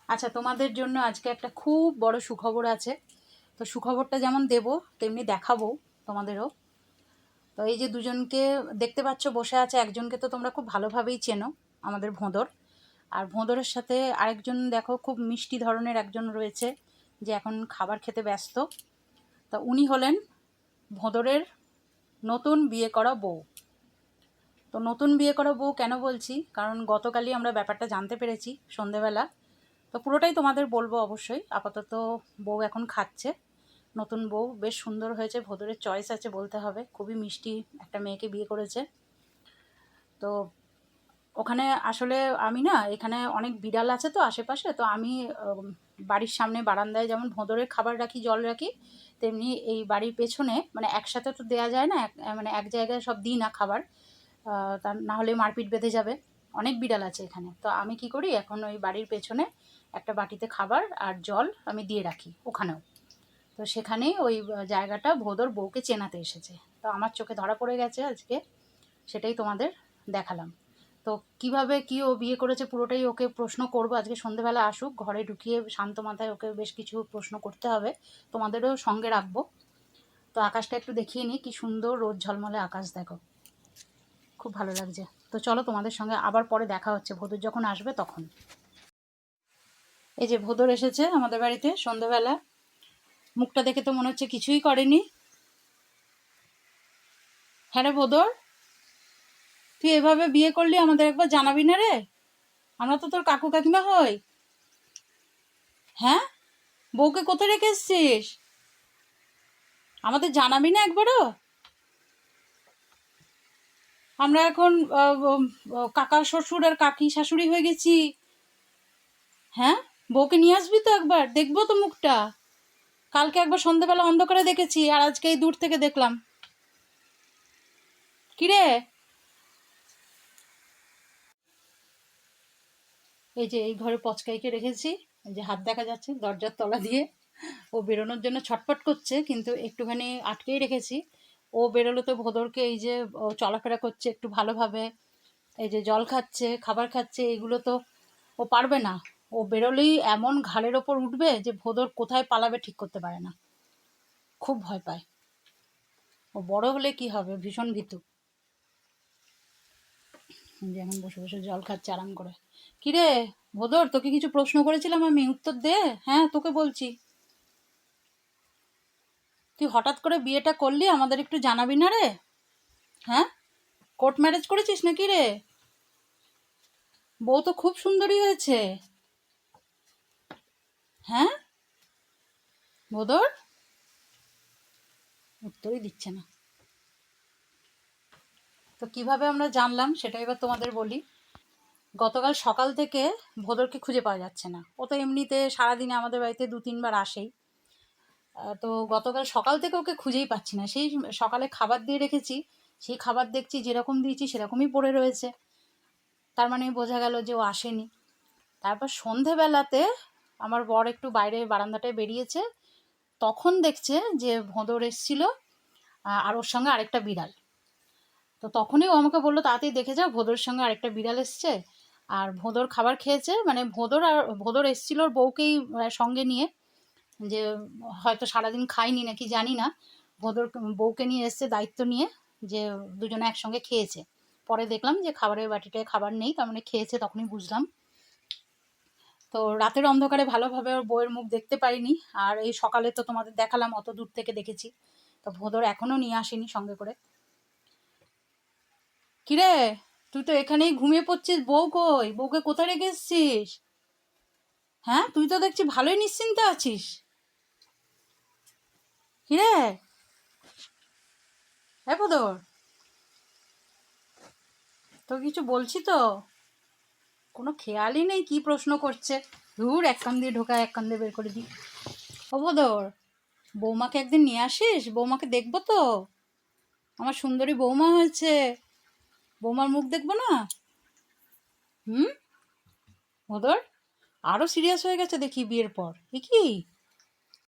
আচ্ছা, তোমাদের জন্য আজকে একটা খুব বড় সুখবর আছে। তো সুখবরটা যেমন দেবো তেমনি দেখাবো তোমাদেরও। তো এই যে দুজনকে দেখতে পাচ্ছ বসে আছে, একজনকে তো তোমরা খুব ভালোভাবেই চেনো, আমাদের ভোঁদর। আর ভোঁদরের সাথে আরেকজন দেখো খুব মিষ্টি ধরনের একজন রয়েছে, যে এখন খাবার খেতে ব্যস্ত। তা উনি হলেন ভোঁদরের নতুন বিয়ে করা বউ। তো নতুন বিয়ে করা বউ কেন বলছি, কারণ গতকালই আমরা ব্যাপারটা জানতে পেরেছি সন্ধেবেলা। তো পুরোটাই তোমাদের বলবো অবশ্যই। আপাতত বউ এখন খাচ্ছে, নতুন বউ বেশ সুন্দর হয়েছে, ভোদরের চয়েস আছে বলতে হবে, খুবই মিষ্টি একটা মেয়েকে বিয়ে করেছে। তো ওখানে আসলে আমি না, এখানে অনেক বিড়াল আছে তো আশেপাশে, তো আমি বাড়ির সামনে বারান্দায় যেমন ভোঁদরের খাবার রাখি, জল রাখি, তেমনি এই বাড়ির পেছনে, মানে একসাথে তো দেয়া যায় না, মানে এক জায়গায় সব দিই না খাবার, তা না হলে মারপিট বেঁধে যাবে। অনেক বিড়াল আছে এখানে, তো আমি কি করি এখন ওই বাড়ির পেছনে একটা বাটিতে খাবার আর জল আমি দিয়ে রাখি ওখানেও। তো সেখানেই ওই জায়গাটা ভোঁদর বউকে চেনাতে এসেছে। তো আমার চোখে ধরা পড়ে গেছে আজকে, সেটাই তোমাদের দেখালাম। তো কিভাবে কি ও বিয়ে করেছে পুরোটাই ওকে প্রশ্ন করব আজকে সন্ধেবেলা, আসুক ঘরে ঢুকিয়ে শান্ত মাথায় ওকে বেশ কিছু প্রশ্ন করতে হবে, তোমাদেরও সঙ্গে রাখবো। তো আকাশটা একটু দেখিয়ে নিই, কি সুন্দর রোদ ঝলমলে আকাশ দেখো, খুব ভালো লাগছে। তো চলো তোমাদের সঙ্গে আবার পরে দেখা হচ্ছে, ভোঁদর যখন আসবে তখন। এই যে ভোঁদর এসেছে আমাদের বাড়িতে সন্ধেবেলা, মুখটা দেখে তো মনে হচ্ছে কিছুই করেনি। হ্যাঁ রে ভোঁদর, তুই এভাবে বিয়ে করলি, আমাদের একবার জানাবি না রে? আমরা তো তোর কাকু কাকিমা হই। হ্যাঁ, বউকে কোথায় রেখে এসছিস? আমাদের জানাবি না একবারও? আমরা এখন কাকা শ্বশুর আর কাকি শাশুড়ি হয়ে গেছি। হ্যাঁ, বউকে নিয়ে আসবি তো একবার, দেখবো তো মুখটা। কালকে একবার সন্ধ্যাবেলা অন্ধকারে দেখেছি, আর আজকে এই দূর থেকে দেখলাম। কিরে, এই যে এই ঘরে পচকাইকে রেখেছি, এই যে হাত দেখা যাচ্ছে দরজার তলা দিয়ে, ও বেরোনোর জন্য ছটফট করছে, কিন্তু একটুখানি আটকেই রেখেছি। ও বেরোলে তো ভোঁদরকে এই যে ও চলাফেরা করছে একটু ভালোভাবে, এই যে জল খাচ্ছে, খাবার খাচ্ছে, এগুলো তো ও পারবে না। ও বেরোলেই এমন ঘাড়ের ওপর উঠবে যে ভোঁদর কোথায় পালাবে ঠিক করতে পারে না, খুব ভয় পায়। ও বড় হলে কি হবে, ভীষণ ভীতু। যে এখন বসে বসে জল খাচ্ছে আরাম করে। কিরে ভোঁদর, তোকে কিছু প্রশ্ন করেছিলাম আমি, উত্তর দে। হ্যাঁ, তোকে বলছি। তুই হঠাৎ করে বিয়েটা করলি, আমাদের একটু জানাবি না রে? হ্যাঁ, কোর্ট ম্যারেজ করেছিস নাকি রে? বউ তো খুব সুন্দরী হয়েছে। হ্যাঁ ভোদর, উত্তরই দিচ্ছে না। তো কিভাবে আমরা জানলাম সেটা এবার তোমাদের বলি। গতকাল সকাল থেকে ভোদরকে খুঁজে পাওয়া যাচ্ছে না। ও তো এমনিতে সারাদিনে আমাদের বাড়িতে 2-3 বার আসেই। তো গতকাল সকাল থেকে ওকে খুঁজেই পাচ্ছি না। সেই সকালে খাবার দিয়ে রেখেছি, সেই খাবার দেখছি যেরকম দিয়েছি সেরকমই পড়ে রয়েছে, তার মানে বোঝা গেল যে ও আসেনি। তারপর সন্ধেবেলাতে আমার বর একটু বাইরে বারান্দাটায় বেরিয়েছে, তখন দেখছে যে ভোঁদর এসছিল, আর ওর সঙ্গে আরেকটা বিড়াল। তো তখনই ও আমাকে বললো তাড়াতাড়ি দেখে যাও, ভোঁদরের সঙ্গে আরেকটা বিড়াল এসছে। আর ভোঁদর খাবার খেয়েছে, মানে ভোঁদর এসছিল ওর বউকেই সঙ্গে নিয়ে, যে হয়তো সারাদিন খায়নি নাকি জানি না, ভোঁদর বউকে নিয়ে এসছে দায়িত্ব নিয়ে, যে দুজনে একসঙ্গে খেয়েছে। পরে দেখলাম যে খাবারের বাটিটায় খাবার নেই, তার মানে খেয়েছে, তখনই বুঝলাম। তো রাতের অন্ধকারে ভালোভাবে ওর বউয়ের মুখ দেখতে পারিনি, আর এই সকালে তো তোমাদের দেখালাম, অত দূর থেকে দেখেছি। তো ভোঁদর এখনও নিয়ে আসেনি সঙ্গে করে। কিরে, তুই তো এখানেই ঘুমিয়ে পড়ছিস, বউ কই? বউকে কোথায় রেখে এসছিস? হ্যাঁ, তুই তো দেখছি ভালোই নিশ্চিন্তে আছিস। কিরে, হ্যাঁ ভোঁদর, তো কিছু বলছি তো, কোনো খেয়ালই নেই কি প্রশ্ন করছে। ধুর, এক কান দিয়ে ঢোকা এক কান দিয়ে বের করে দিই। ও ভোঁদর, বৌমাকে একদিন নিয়ে আসিস, বৌমাকে দেখবো তো। আমার সুন্দরী বৌমা হয়েছে, বৌমার মুখ দেখবো না? হুম ভোঁদর, আরো সিরিয়াস হয়ে গেছে দেখি বিয়ের পর, এ কি?